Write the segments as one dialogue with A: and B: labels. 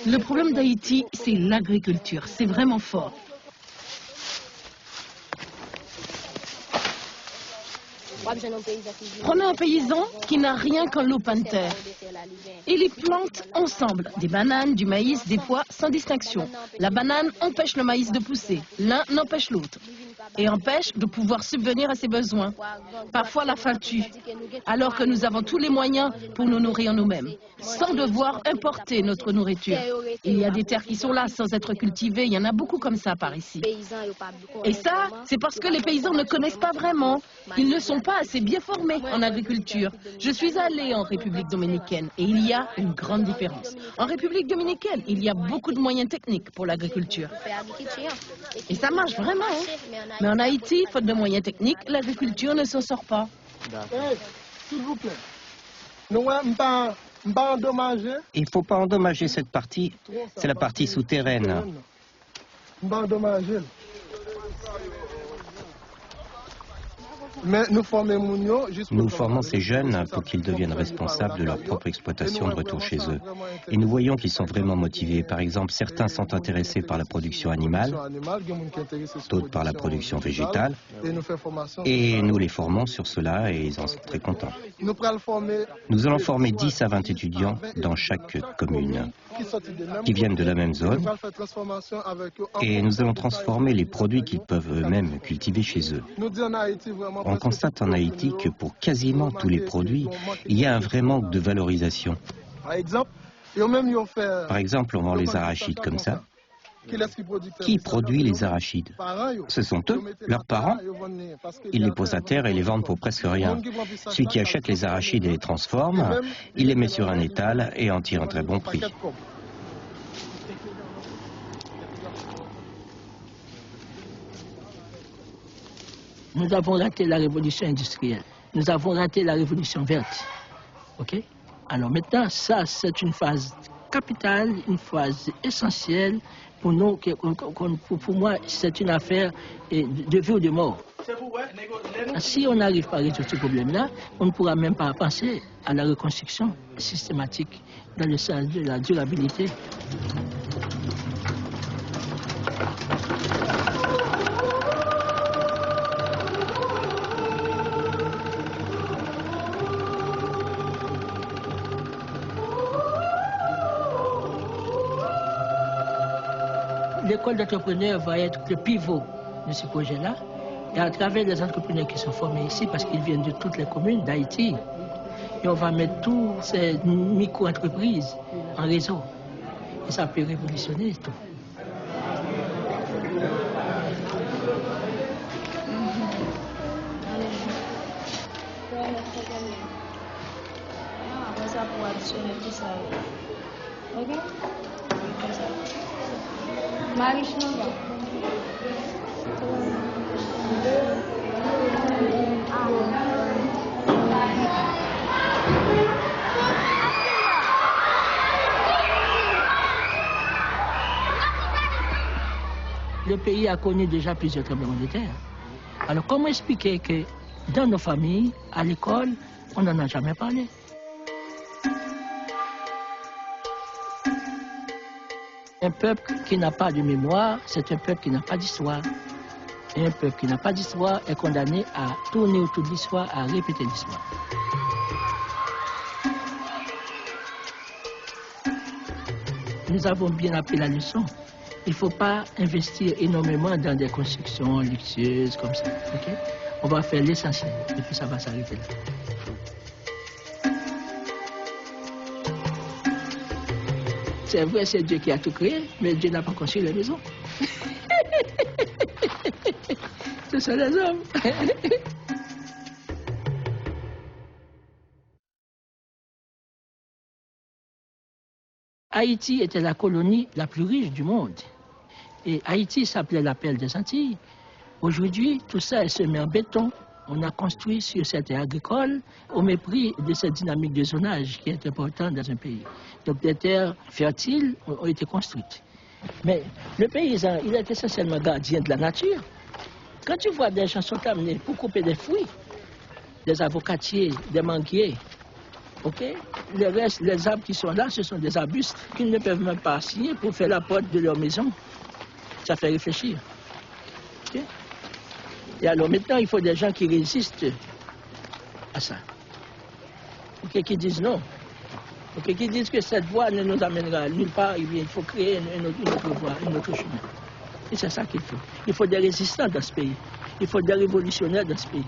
A: Le problème d'Haïti, c'est l'agriculture. C'est vraiment fort. Prenez un paysan qui n'a rien qu'un lopin de terre. Il y plante ensemble des bananes, du maïs, des pois, sans distinction. La banane empêche le maïs de pousser. L'un n'empêche l'autre. Et empêche de pouvoir subvenir à ses besoins. Parfois la faim tue, alors que nous avons tous les moyens pour nous nourrir nous-mêmes, sans devoir importer notre nourriture. Il y a des terres qui sont là sans être cultivées, il y en a beaucoup comme ça par ici. Et ça, c'est parce que les paysans ne connaissent pas vraiment. Ils ne sont pas assez bien formés en agriculture. Je suis allée en République dominicaine et il y a une grande différence. En République dominicaine, il y a beaucoup de moyens techniques pour l'agriculture. Et ça marche vraiment, hein? Mais en Haïti, faute de moyens techniques, l'agriculture ne s'en sort pas.
B: S'il vous plaît. Il ne faut pas endommager cette partie. C'est la partie souterraine. Nous formons ces jeunes pour qu'ils deviennent responsables de leur propre exploitation de retour chez eux. Et nous voyons qu'ils sont vraiment motivés. Par exemple, certains sont intéressés par la production animale, d'autres par la production végétale. Et nous les formons sur cela et ils en sont très contents. Nous allons former 10 à 20 étudiants dans chaque commune qui viennent de la même zone. Et nous allons transformer les produits qu'ils peuvent eux-mêmes cultiver chez eux. On constate en Haïti que pour quasiment tous les produits, il y a un vrai manque de valorisation. Par exemple, on vend les arachides comme ça. Qui produit les arachides? Ce sont eux, leurs parents. Ils les posent à terre et les vendent pour presque rien. Celui qui achète les arachides et les transforme, il les met sur un étal et en tire un très bon prix.
C: Nous avons raté la révolution industrielle. Nous avons raté la révolution verte. OK? Alors maintenant, ça, c'est une phase capitale, une phase essentielle pour nous. Pour moi, c'est une affaire de vie ou de mort. Si on n'arrive pas à résoudre ce problème-là, on ne pourra même pas penser à la reconstruction systématique dans le sens de la durabilité. L'école d'entrepreneurs va être le pivot de ce projet-là. Et à travers les entrepreneurs qui sont formés ici, parce qu'ils viennent de toutes les communes d'Haïti, et on va mettre toutes ces micro-entreprises en réseau. Et ça peut révolutionner tout. Le pays a connu déjà plusieurs tremblements de terre. Alors comment expliquer que dans nos familles, à l'école, on n'en a jamais parlé? Un peuple qui n'a pas de mémoire, c'est un peuple qui n'a pas d'histoire. Et un peuple qui n'a pas d'histoire est condamné à tourner autour de l'histoire, à répéter l'histoire. Nous avons bien appris la leçon. Il ne faut pas investir énormément dans des constructions luxueuses comme ça. Okay? On va faire l'essentiel et puis ça va s'arrêter là. C'est vrai, c'est Dieu qui a tout créé, mais Dieu n'a pas construit les maisons. Ce sont les hommes. Haïti était la colonie la plus riche du monde. Et Haïti s'appelait la perle des Antilles. Aujourd'hui, tout ça est semé en béton. On a construit sur cette terre agricole au mépris de cette dynamique de zonage qui est importante dans un pays. Donc des terres fertiles ont été construites. Mais le paysan, il est essentiellement gardien de la nature. Quand tu vois des gens sont amenés pour couper des fruits, des avocatiers, des manguiers, Ok? Le reste, les arbres qui sont là, ce sont des arbustes qu'ils ne peuvent même pas signer pour faire la porte de leur maison. Ça fait réfléchir. Okay? Et alors maintenant, il faut des gens qui résistent à ça. Okay? Qui disent non. Okay? Qui disent que cette voie ne nous amènera nulle part. Il faut créer une autre voie, un autre chemin. Et c'est ça qu'il faut. Il faut des résistants dans ce pays. Il faut des révolutionnaires dans ce pays.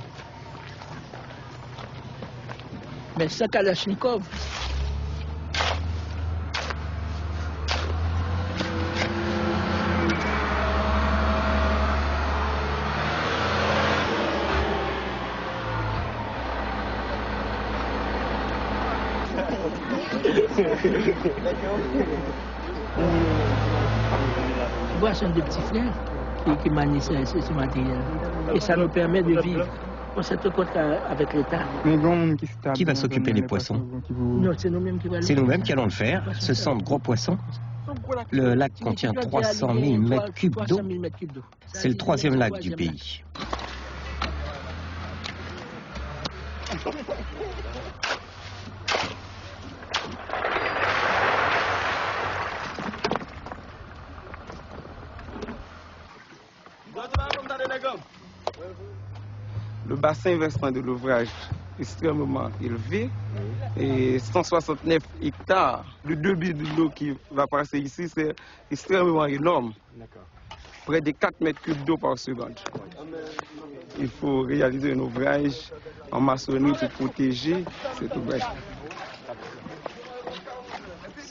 C: Mais sans Kalachnikov, voilà, ce sont des petits frères qui manient ce matériel. Et ça nous permet de vivre. On s'est contrat avec l'État.
B: Qui va s'occuper des poissons?
C: Non, c'est nous-mêmes qui allons le faire.
B: C'est nous-mêmes qui allons le faire. Ce sont de gros poissons. Le lac contient 300 000 mètres cubes d'eau. C'est le 3e lac du pays.
D: Le bassin versant de l'ouvrage est extrêmement élevé et 169 hectares. Le débit de l'eau qui va passer ici, c'est extrêmement énorme. Près de 4 mètres cubes d'eau par seconde. Il faut réaliser un ouvrage en maçonnerie pour protéger cet ouvrage.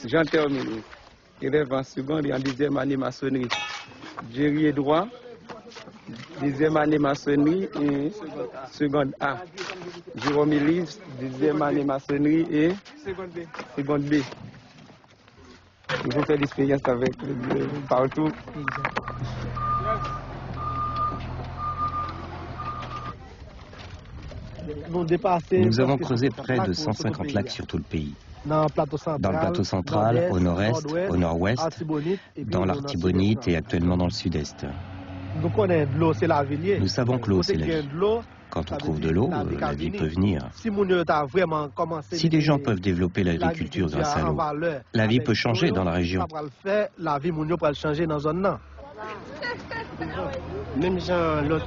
D: J'en termine. Élève en seconde et en 2e année maçonnerie. Jerry droit. 2e année maçonnerie et seconde A. Jérôme Élise, 2e année maçonnerie et seconde B. Il faut faire l'expérience avec partout.
B: Nous avons creusé près de 150 lacs sur tout le pays. Dans le plateau central, au nord-est, au nord-ouest, dans l'Artibonite et actuellement dans le sud-est. Nous savons que l'eau, c'est la vie. Quand on trouve de l'eau, la vie peut venir. Si des gens peuvent développer l'agriculture grâce à l'eau, la vie peut changer dans la région.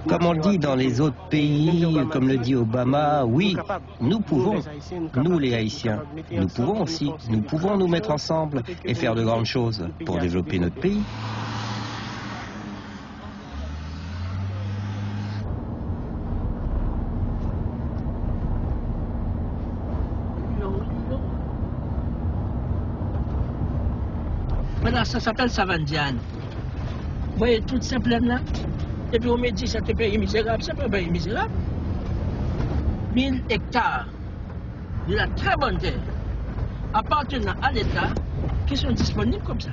B: Comme on le dit dans les autres pays, comme le dit Obama, oui, nous pouvons, nous les Haïtiens, nous pouvons aussi, nous pouvons nous mettre ensemble et faire de grandes choses pour développer notre pays.
C: Voilà, ça s'appelle Savandiane. Vous voyez toutes ces plaines-là? Et puis on me dit, c'est un pays misérable, c'est pas un pays misérable. 1000 hectares de la très bonne terre appartenant à l'État qui sont disponibles comme ça.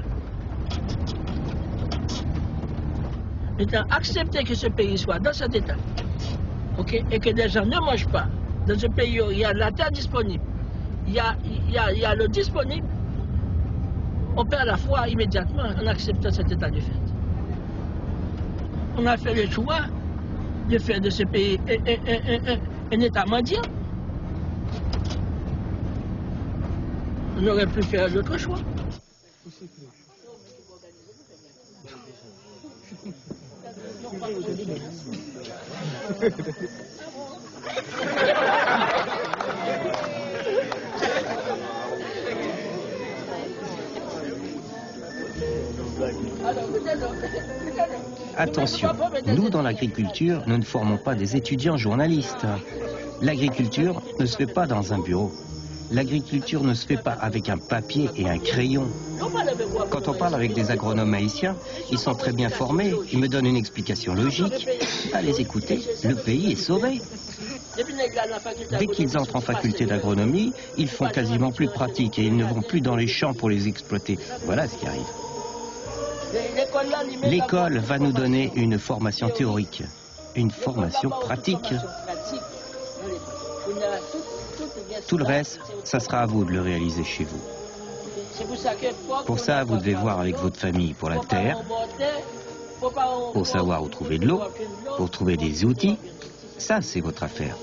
C: Maintenant, accepter que ce pays soit dans cet état, okay, et que les gens ne mangent pas. Dans ce pays, il y a la terre disponible, il y a l'eau disponible. On perd la foi immédiatement en acceptant cet état de fait. On a fait le choix de faire de ce pays un état mendiant. On aurait pu faire d'autres choix.
B: Attention, nous dans l'agriculture, nous ne formons pas des étudiants journalistes. L'agriculture ne se fait pas dans un bureau. L'agriculture ne se fait pas avec un papier et un crayon. Quand on parle avec des agronomes haïtiens, ils sont très bien formés, ils me donnent une explication logique. À les écouter, le pays est sauvé. Dès qu'ils entrent en faculté d'agronomie, ils font quasiment plus de pratique et ils ne vont plus dans les champs pour les exploiter. Voilà ce qui arrive. L'école va nous donner une formation théorique, une formation pratique. Tout le reste, ça sera à vous de le réaliser chez vous. Pour ça, vous devez voir avec votre famille pour la terre, pour savoir où trouver de l'eau, pour trouver des outils. Ça, c'est votre affaire.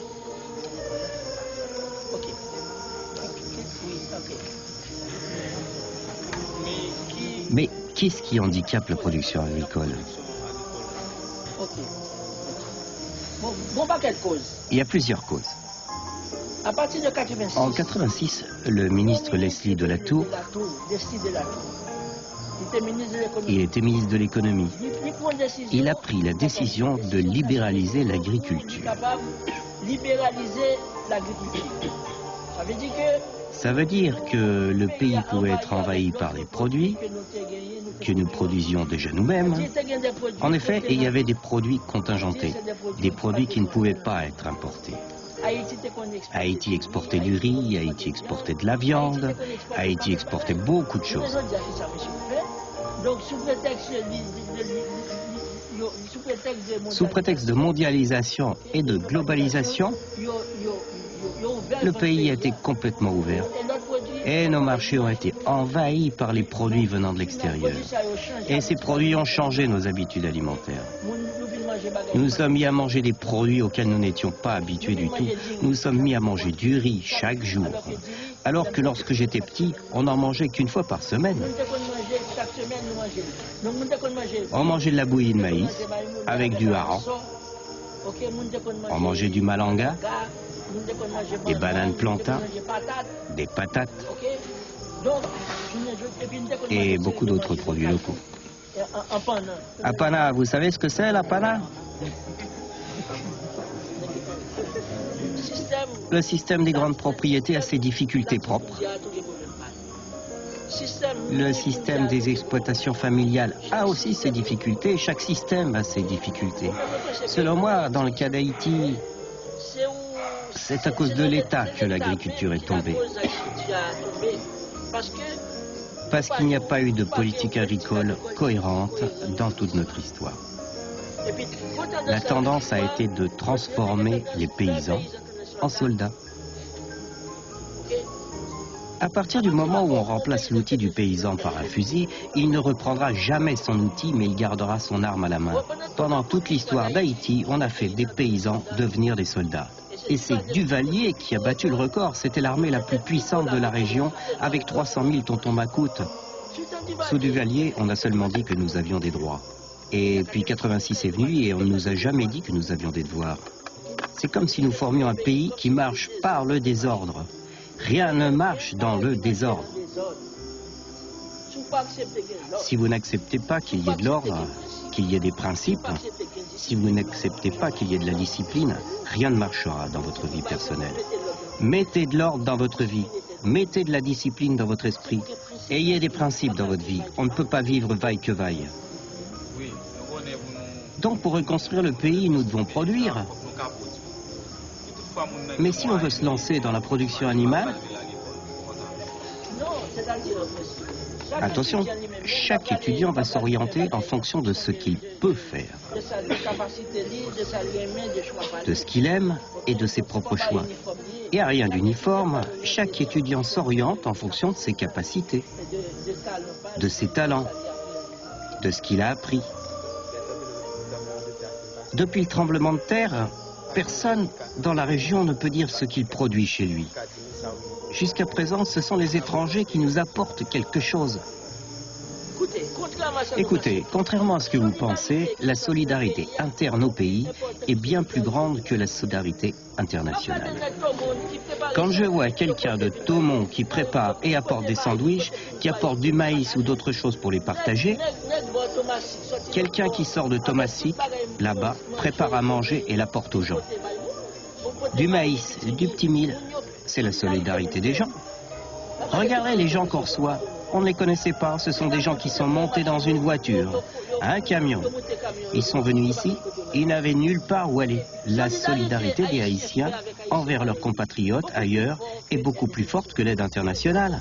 B: Mais qu'est-ce qui handicape la production agricole? Il y a plusieurs causes.
C: À partir de 86,
B: En 86, le ministre Leslie Delatour, il était ministre de l'économie. Il a pris la décision de libéraliser l'agriculture. Ça veut dire que le pays pouvait être envahi par les produits que nous produisions déjà nous-mêmes. En effet, il y avait des produits contingentés, des produits qui ne pouvaient pas être importés. Haïti exportait du riz, Haïti exportait de la viande, Haïti exportait beaucoup de choses. Sous prétexte de mondialisation et de globalisation, le pays a été complètement ouvert et nos marchés ont été envahis par les produits venant de l'extérieur. Et ces produits ont changé nos habitudes alimentaires. Nous nous sommes mis à manger des produits auxquels nous n'étions pas habitués du tout. Nous nous sommes mis à manger du riz chaque jour. Alors que lorsque j'étais petit, on n'en mangeait qu'une fois par semaine. On mangeait de la bouillie de maïs avec du hareng. On mangeait du malanga, des bananes plantains, des patates et beaucoup d'autres produits locaux. Apana, vous savez ce que c'est l'apana? Le système des grandes propriétés a ses difficultés propres. Le système des exploitations familiales a aussi ses difficultés. Chaque système a ses difficultés. Selon moi, dans le cas d'Haïti, c'est à cause de l'État que l'agriculture est tombée. Parce qu'il n'y a pas eu de politique agricole cohérente dans toute notre histoire. La tendance a été de transformer les paysans en soldats. À partir du moment où on remplace l'outil du paysan par un fusil, il ne reprendra jamais son outil, mais il gardera son arme à la main. Pendant toute l'histoire d'Haïti, on a fait des paysans devenir des soldats. Et c'est Duvalier qui a battu le record. C'était l'armée la plus puissante de la région, avec 300 000 tontons macoutes. Sous Duvalier, on a seulement dit que nous avions des droits. Et puis 86 est venu et on ne nous a jamais dit que nous avions des devoirs. C'est comme si nous formions un pays qui marche par le désordre. Rien ne marche dans le désordre. Si vous n'acceptez pas qu'il y ait de l'ordre, qu'il y ait des principes, si vous n'acceptez pas qu'il y ait de la discipline, rien ne marchera dans votre vie personnelle. Mettez de l'ordre dans votre vie, mettez de la discipline dans votre esprit, ayez des principes dans votre vie. On ne peut pas vivre vaille que vaille. Donc pour reconstruire le pays, nous devons produire. Mais si on veut se lancer dans la production animale, attention, chaque étudiant va s'orienter en fonction de ce qu'il peut faire, de ce qu'il aime et de ses propres choix. Et à rien d'uniforme, chaque étudiant s'oriente en fonction de ses capacités, de ses talents, de ce qu'il a appris. Depuis le tremblement de terre, personne dans la région ne peut dire ce qu'il produit chez lui. Jusqu'à présent, ce sont les étrangers qui nous apportent quelque chose. Écoutez, contrairement à ce que vous pensez, la solidarité interne au pays est bien plus grande que la solidarité internationale. Quand je vois quelqu'un de Thomon qui prépare et apporte des sandwichs, qui apporte du maïs ou d'autres choses pour les partager, quelqu'un qui sort de Thomasik, là-bas, prépare à manger et l'apporte aux gens. Du maïs, du petit mil, c'est la solidarité des gens. Regardez les gens qu'on reçoit. On ne les connaissait pas, ce sont des gens qui sont montés dans une voiture, un camion. Ils sont venus ici, ils n'avaient nulle part où aller. La solidarité des Haïtiens envers leurs compatriotes ailleurs est beaucoup plus forte que l'aide internationale.